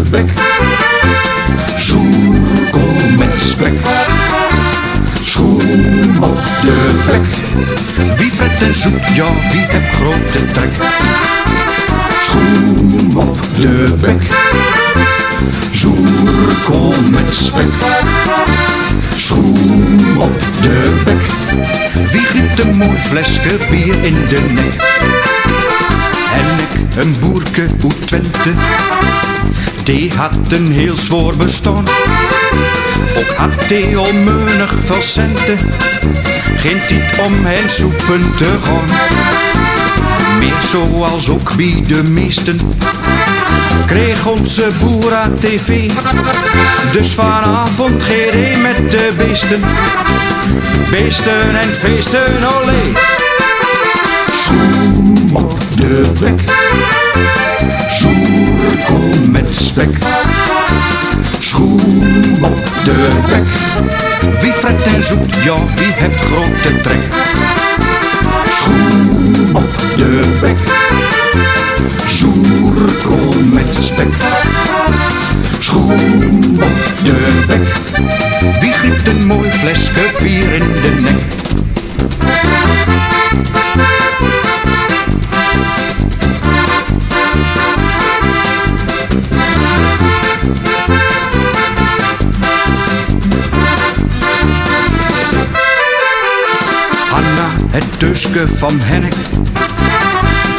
bek. Zoerkool met spek. Schoen op de bek. Wie vet en zoet, ja wie heeft grote trek. Schoen op de bek. Zoerkool met spek. Schoen op de bek. Wie giet een mooi flesje bier in de nek. En ik, een boerke uit Twente, die had een heel zwaar bestaan. Ook had die onmeunig veel centen, geen tijd om hen soepen te gaan. Meer zoals ook bij de meesten, kreeg onze boer aan tv. Dus vanavond geen met de beesten. Beesten en feesten, olé. Schoen op de bek. Zoerkool met spek. Schoen op de bek. Wie vet en zoet, ja wie heeft grote trek. Schoen op de bek. Zoerkool met spek. Schoen op de bek. Wie griep een mooi flesje bier in de nek. Hanna, het deuske van Hennek,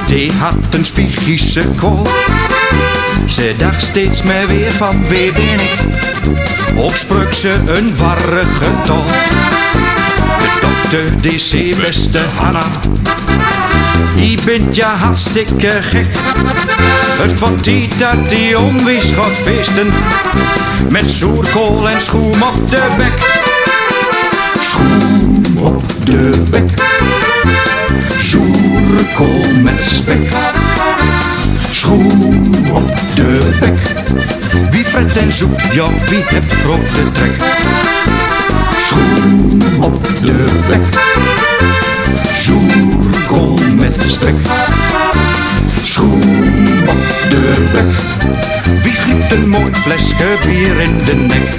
die had een spiegische kool. Ze dacht steeds meer weer van wie ben ik. Ook sprak ze een warrig getal. De dokter die zei beste Hanna, je bent ja hartstikke gek. Het wordt tijd dat die onwees gaat feesten. Met zoerkool en schoen op de bek. Schoen op de bek. Zoerkool met spek. Schoen op de bek. Wie vet en zoet, ja wie heeft grote trek. Schoen op de bek. Zoerkool met spek. Schoen op de bek. Wie giet een mooi flesje bier in de nek.